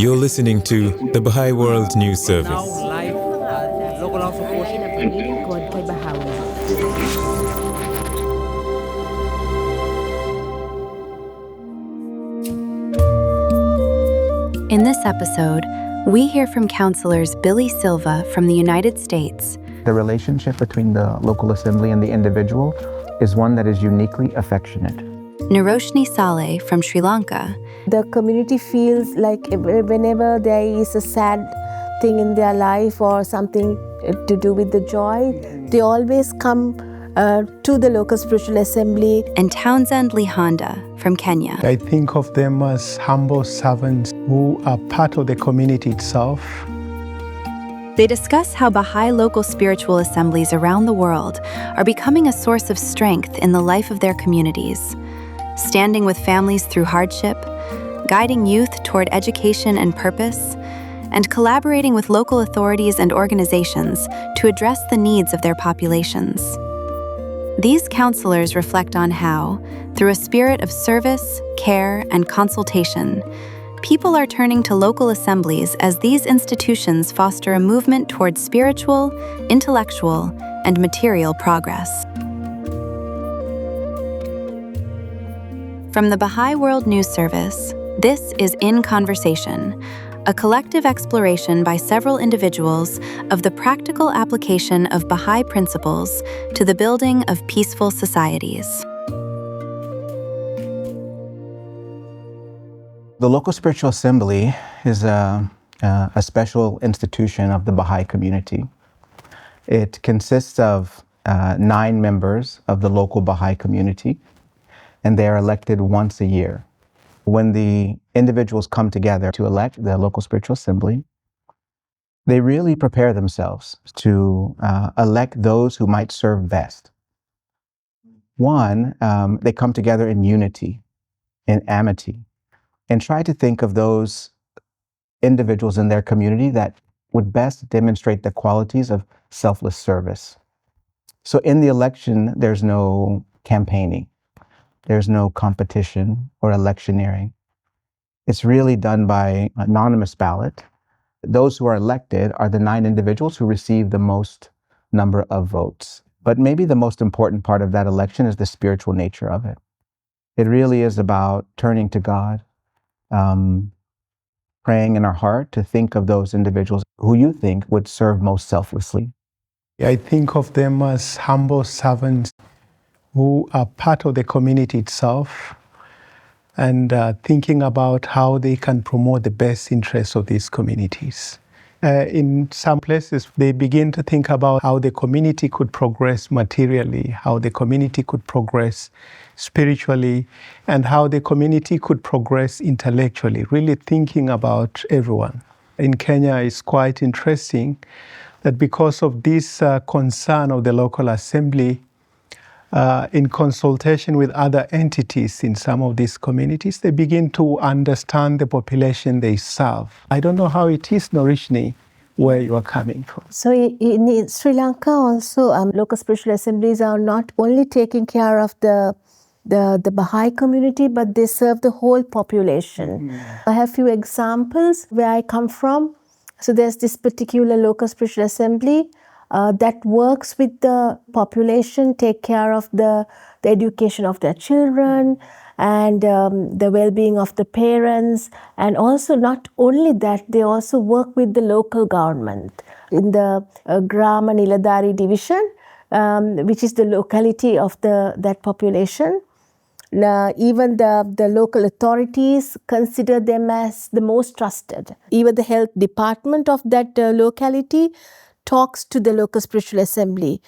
You're listening to the Baha'i World News Service. Now live local house of worship. In this episode, we hear from counselors Billy Silva from the United States. The relationship between the local assembly and the individual is one that is uniquely affectionate. Niroshni Saleh from Sri Lanka. The community feels like whenever there is a sad thing in their life or something to do with the joy, they always come to the local spiritual assembly. And Townsend Lihanda from Kenya. I think of them as humble servants who are part of the community itself. They discuss how Bahá'í Local Spiritual Assemblies around the world are becoming a source of strength in the life of their communities, standing with families through hardship, guiding youth toward education and purpose, and collaborating with local authorities and organizations to address the needs of their populations. These counselors reflect on how, through a spirit of service, care, and consultation, people are turning to local assemblies as these institutions foster a movement towards spiritual, intellectual, and material progress. From the Baha'i World News Service, this is In Conversation, a collective exploration by several individuals of the practical application of Baha'i principles to the building of peaceful societies. The local spiritual assembly is a special institution of the Baha'i community. It consists of 9 members of the local Baha'i community, and they are elected once a year. When the individuals come together to elect the local spiritual assembly, they really prepare themselves to elect those who might serve best. One, they come together in unity, in amity, and try to think of those individuals in their community that would best demonstrate the qualities of selfless service. So in the election, there's no campaigning. There's no competition or electioneering. It's really done by anonymous ballot. Those who are elected are the 9 individuals who receive the most number of votes. But maybe the most important part of that election is the spiritual nature of it. It really is about turning to God, praying in our heart to think of those individuals who you think would serve most selflessly. I think of them as humble servants who are part of the community itself and thinking about how they can promote the best interests of these communities. In some places, they begin to think about how the community could progress materially, how the community could progress spiritually, and how the community could progress intellectually, really thinking about everyone. In Kenya, it's quite interesting that because of this concern of the local assembly, in consultation with other entities in some of these communities, they begin to understand the population they serve. I don't know how it is, Niroshni, where you are coming from. So in Sri Lanka also, local spiritual assemblies are not only taking care of the Baha'i community, but they serve the whole population. I have a few examples where I come from. So there's this particular local spiritual assembly that works with the population, take care of the education of their children and the well-being of the parents. And also not only that, they also work with the local government. In the Grama Niladari division, which is the locality of that population, even the local authorities consider them as the most trusted. Even the health department of that locality talks to the local spiritual assembly.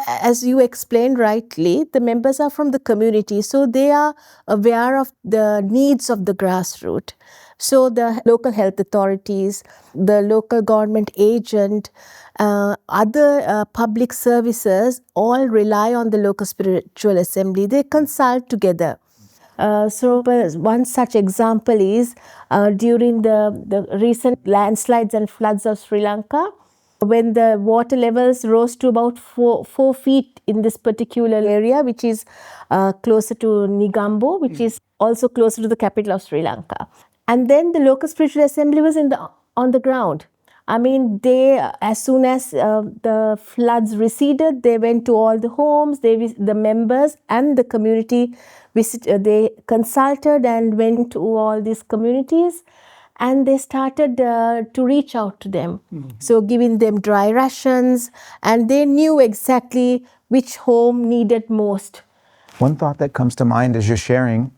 As you explained rightly, the members are from the community, so they are aware of the needs of the grassroots. So the local health authorities, the local government agent, other public services all rely on the local spiritual assembly. They consult together. So one such example is during the recent landslides and floods of Sri Lanka, when the water levels rose to about 4 feet in this particular area, which is closer to Negombo, which is also closer to the capital of Sri Lanka. And then the local spiritual assembly was on the ground. I mean, they, as soon as the floods receded, they went to all the homes. The members and the community they consulted and went to all these communities, and they started to reach out to them. So giving them dry rations, and they knew exactly which home needed most. One thought that comes to mind as you're sharing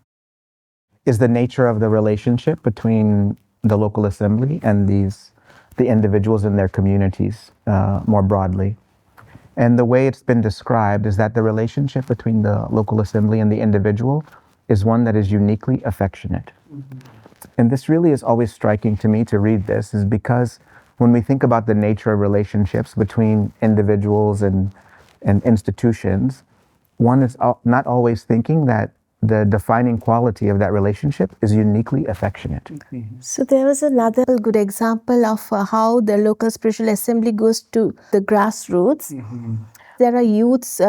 is the nature of the relationship between the local assembly and the individuals in their communities more broadly. And the way it's been described is that the relationship between the local assembly and the individual is one that is uniquely affectionate. And this really is always striking to me to read this, is because when we think about the nature of relationships between individuals and institutions, one is not always thinking that the defining quality of that relationship is uniquely affectionate. So there was another good example of how the local spiritual assembly goes to the grassroots. There are youths,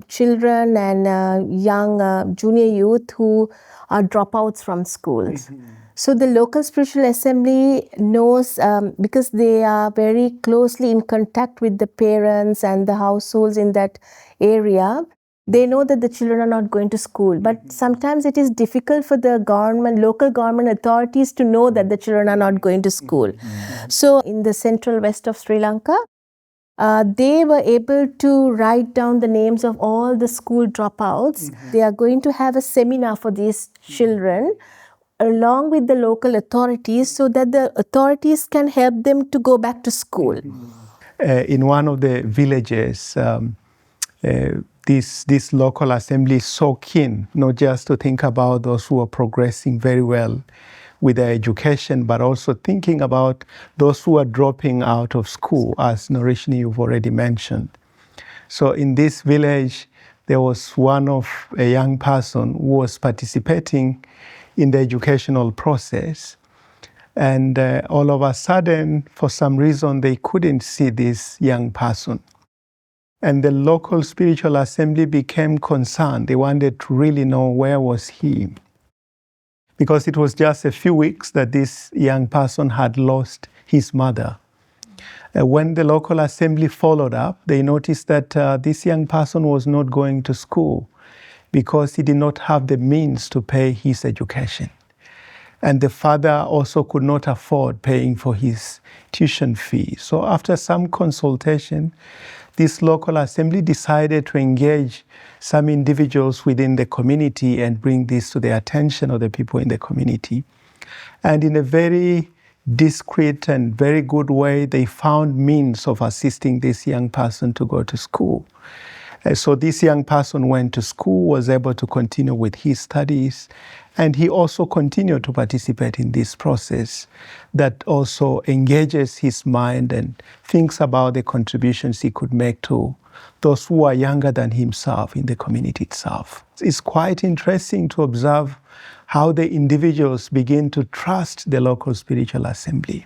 children and young junior youth who are dropouts from schools. So the local spiritual assembly knows, because they are very closely in contact with the parents and the households in that area, they know that the children are not going to school. But sometimes it is difficult for the local government authorities to know that the children are not going to school. So in the central west of Sri Lanka, they were able to write down the names of all the school dropouts. They are going to have a seminar for these children along with the local authorities, so that the authorities can help them to go back to school. In one of the villages, this local assembly is so keen not just to think about those who are progressing very well with their education, but also thinking about those who are dropping out of school, as Niroshni, you've already mentioned. So in this village, there was a young person who was participating in the educational process. And all of a sudden, for some reason, they couldn't see this young person. And the local spiritual assembly became concerned. They wanted to really know where was he. Because it was just a few weeks that this young person had lost his mother. When the local assembly followed up, they noticed that this young person was not going to school because he did not have the means to pay his education. And the father also could not afford paying for his tuition fee. So after some consultation, this local assembly decided to engage some individuals within the community and bring this to the attention of the people in the community. And in a very discreet and very good way, they found means of assisting this young person to go to school. So this young person went to school, was able to continue with his studies, and he also continued to participate in this process that also engages his mind and thinks about the contributions he could make to those who are younger than himself in the community itself. It's quite interesting to observe how the individuals begin to trust the local spiritual assembly.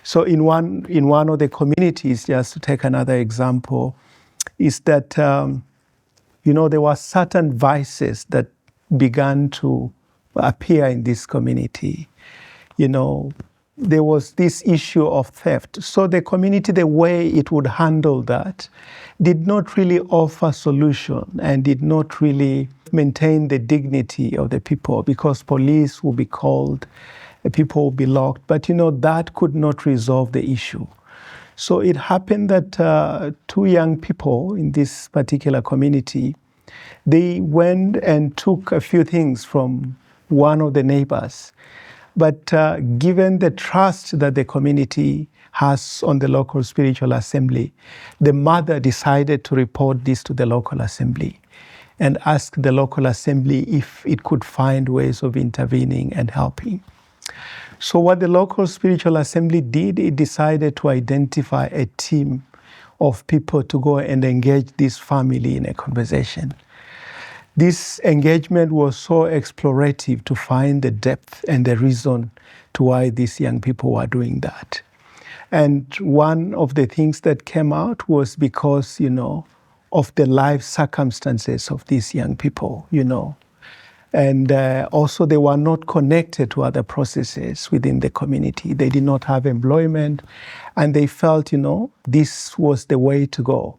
So in one of the communities, just to take another example, is that there were certain vices that began to appear in this community. There was this issue of theft. So the community, the way it would handle that, did not really offer solution and did not really maintain the dignity of the people, because police would be called, people would be locked. But that could not resolve the issue. So it happened that two young people in this particular community, they went and took a few things from one of the neighbors. But given the trust that the community has on the local spiritual assembly, the mother decided to report this to the local assembly and ask the local assembly if it could find ways of intervening and helping. So what the local spiritual assembly did, it decided to identify a team of people to go and engage this family in a conversation. This engagement was so explorative to find the depth and the reason to why these young people were doing that. And one of the things that came out was because, of the life circumstances of these young people, And also they were not connected to other processes within the community. They did not have employment, and they felt, this was the way to go.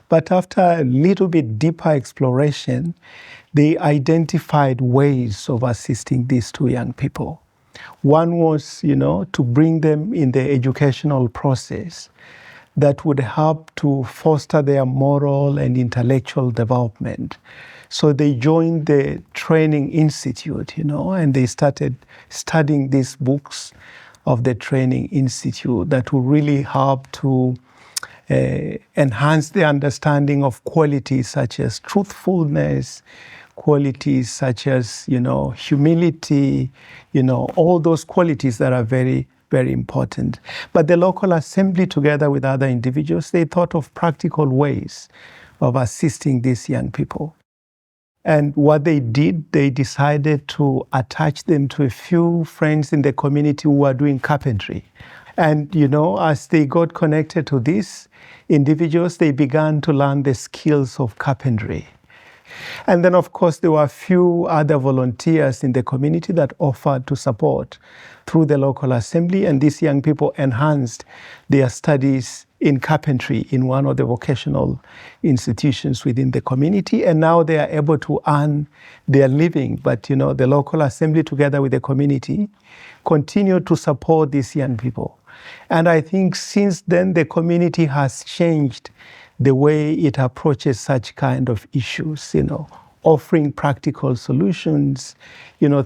But after a little bit deeper exploration, they identified ways of assisting these two young people. One was, to bring them in the educational process that would help to foster their moral and intellectual development. So they joined the training institute, and they started studying these books of the training institute that will really help to enhance the understanding of qualities such as truthfulness, qualities such as, humility, all those qualities that are very, very important. But the local assembly, together with other individuals, they thought of practical ways of assisting these young people. And what they did, they decided to attach them to a few friends in the community who were doing carpentry. And, as they got connected to these individuals, they began to learn the skills of carpentry. And then, of course, there were a few other volunteers in the community that offered to support through the local assembly, and these young people enhanced their studies in carpentry in one of the vocational institutions within the community, and now they are able to earn their living. But, the local assembly, together with the community, continue to support these young people. And I think since then, the community has changed the way it approaches such kind of issues, offering practical solutions,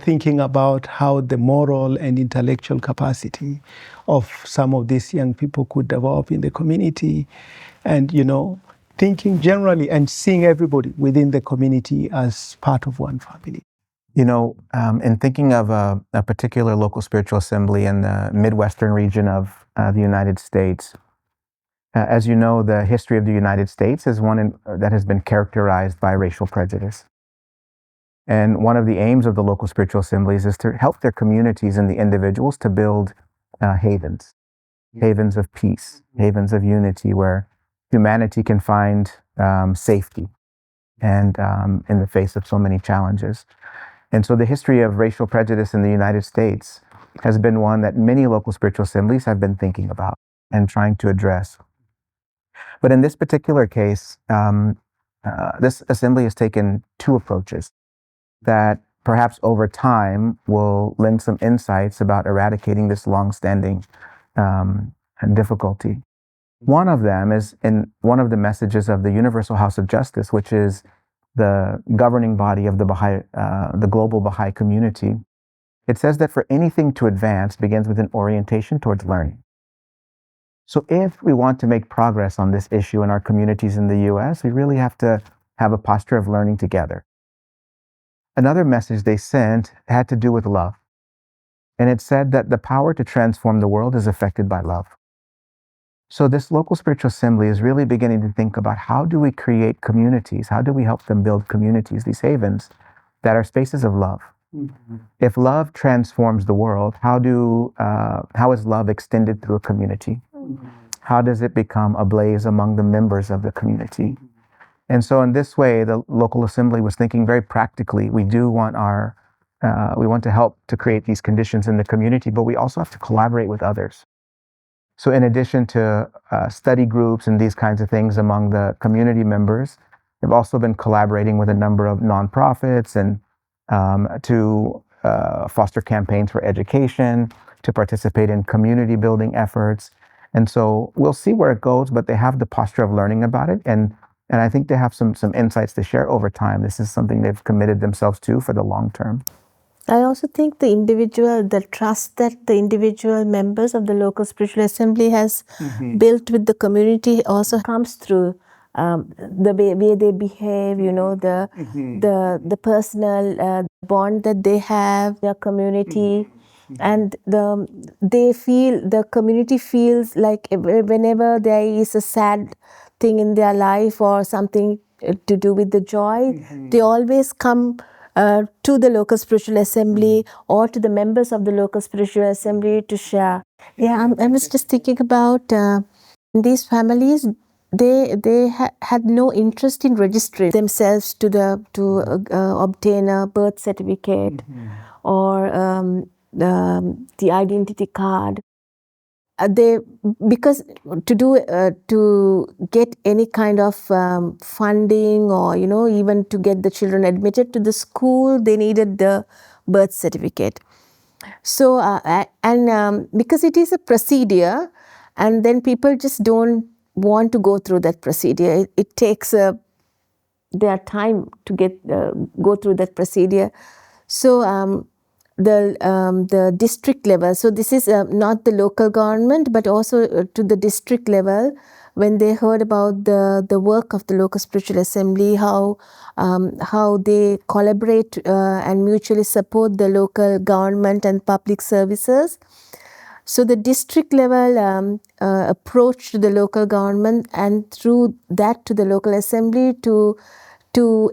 thinking about how the moral and intellectual capacity of some of these young people could develop in the community, and, thinking generally and seeing everybody within the community as part of one family. In thinking of a particular local spiritual assembly in the Midwestern region of the United States, as you know, the history of the United States is one that has been characterized by racial prejudice. And one of the aims of the local spiritual assemblies is to help their communities and the individuals to build havens of peace, havens of unity, where humanity can find safety and in the face of so many challenges. And so the history of racial prejudice in the United States has been one that many local spiritual assemblies have been thinking about and trying to address. But in this particular case, this assembly has taken two approaches that perhaps over time will lend some insights about eradicating this longstanding difficulty. One of them is in one of the messages of the Universal House of Justice, which is the governing body of the Bahai, the global Bahai community. It says that for anything to advance begins with an orientation towards learning. So if we want to make progress on this issue in our communities in the U.S., we really have to have a posture of learning together. Another message they sent had to do with love. And it said that the power to transform the world is affected by love. So this local spiritual assembly is really beginning to think about how do we create communities? How do we help them build communities, these havens, that are spaces of love? Mm-hmm. If love transforms the world, how is love extended through a community? Mm-hmm. How does it become a blaze among the members of the community? Mm-hmm. And so in this way, the local assembly was thinking very practically. We want to help to create these conditions in the community, but we also have to collaborate with others. So in addition to study groups and these kinds of things among the community members, they've also been collaborating with a number of nonprofits and to foster campaigns for education, to participate in community building efforts. And so we'll see where it goes, but they have the posture of learning about it. And I think they have some insights to share over time. This is something they've committed themselves to for the long term. I also think the trust that the individual members of the local spiritual assembly has built with the community also comes through the way they behave, the personal bond that they have, their community, and the community feels like whenever there is a sad thing in their life or something to do with the joy, they always come to the local spiritual assembly or to the members of the local spiritual assembly to share. Yeah, I was just thinking about these families had no interest in registering themselves to obtain a birth certificate or the identity card. Because to get any kind of funding or even to get the children admitted to the school, they needed the birth certificate. So because it is a procedure, and then people just don't want to go through that procedure. It takes their time to go through that procedure. So the district level. So this is not the local government, but also to the district level. When they heard about the work of the local spiritual assembly, how they collaborate and mutually support the local government and public services. So the district level approached the local government, and through that to the local assembly to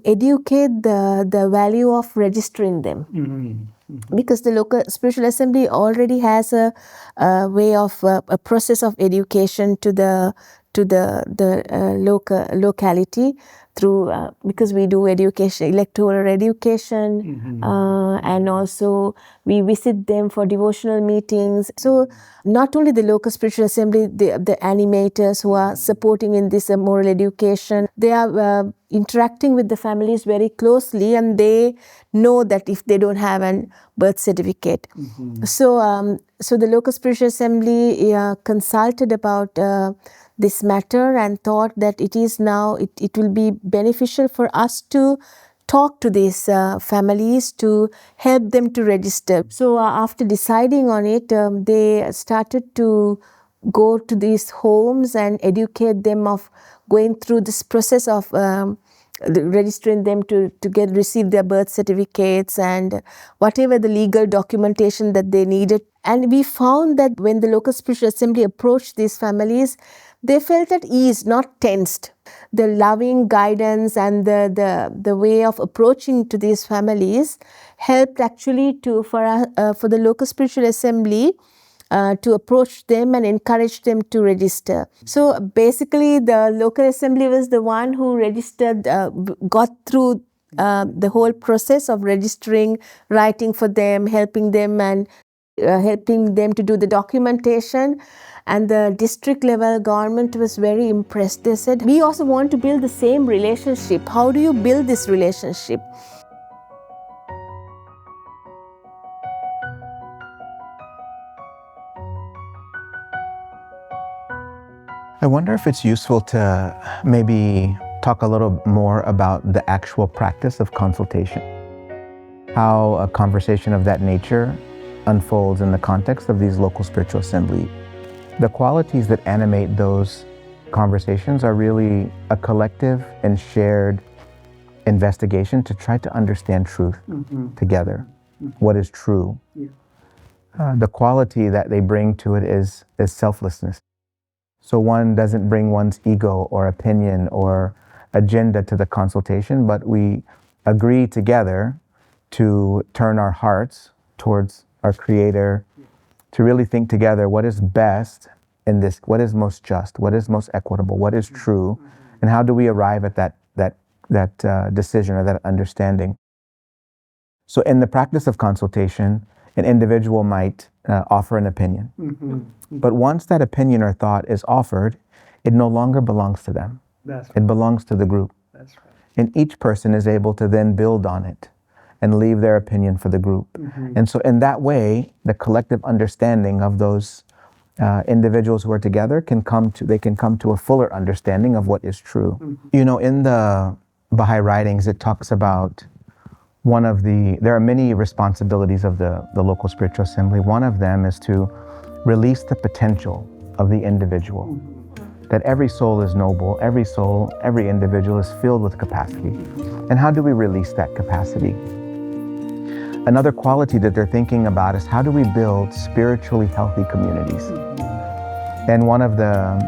educate the value of registering them. Because the local spiritual assembly already has a way of a process of education to the locality through because we do education, electoral education, and also we visit them for devotional meetings. So not only the local spiritual assembly, the animators who are supporting in this moral education, they are interacting with the families very closely, and they know that if they don't have a birth certificate. So the local spiritual assembly consulted about this matter and thought that it will be beneficial for us to talk to these families to help them to register. So after deciding on it, they started to go to these homes and educate them of going through this process of registering them to receive their birth certificates and whatever the legal documentation that they needed. And we found that when the local spiritual assembly approached these families, they felt at ease, not tensed. The loving guidance and the way of approaching to these families helped actually for the local spiritual assembly to approach them and encourage them to register. So basically the local assembly was the one who registered, got through the whole process of registering, writing for them, helping them and helping them to do the documentation. And the district level government was very impressed. They said, we also want to build the same relationship. How do you build this relationship? I wonder if it's useful to maybe talk a little more about the actual practice of consultation. How a conversation of that nature unfolds in the context of these local spiritual assemblies. The qualities that animate those conversations are really a collective and shared investigation to try to understand truth together. What is true? The quality that they bring to it is selflessness. So one doesn't bring one's ego or opinion or agenda to the consultation, but we agree together to turn our hearts towards our Creator, to really think together what is best in this, what is most just, what is most equitable, what is true, and how do we arrive at that decision or that understanding. So in the practice of consultation, an individual might offer an opinion. But once that opinion or thought is offered, it no longer belongs to them. That's right. It belongs to the group. That's right. And each person is able to then build on it and leave their opinion for the group. And so in that way, the collective understanding of those individuals who are together can come to a fuller understanding of what is true. You know, in the Baha'i writings, it talks about there are many responsibilities of the local spiritual assembly. One of them is to release the potential of the individual. That every soul is noble, every individual is filled with capacity. And how do we release that capacity? Another quality that they're thinking about is how do we build spiritually healthy communities? And one of the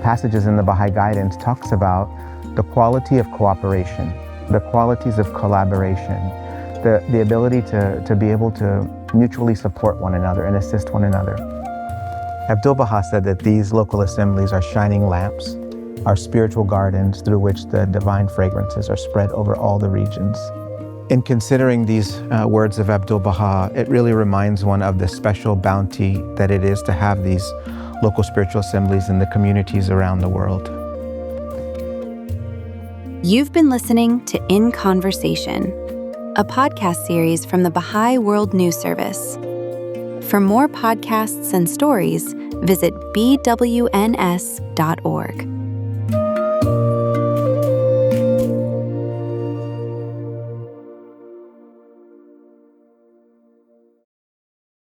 passages in the Baha'i guidance talks about the quality of cooperation, the qualities of collaboration, the ability to be able to mutually support one another and assist one another. Abdul Baha said that these local assemblies are shining lamps are spiritual gardens through which the divine fragrances are spread over all the regions. In considering these words of Abdu'l-Baha, it really reminds one of the special bounty that it is to have these local spiritual assemblies in the communities around the world. You've been listening to In Conversation, a podcast series from the Baha'i World News Service. For more podcasts and stories, visit bwns.org.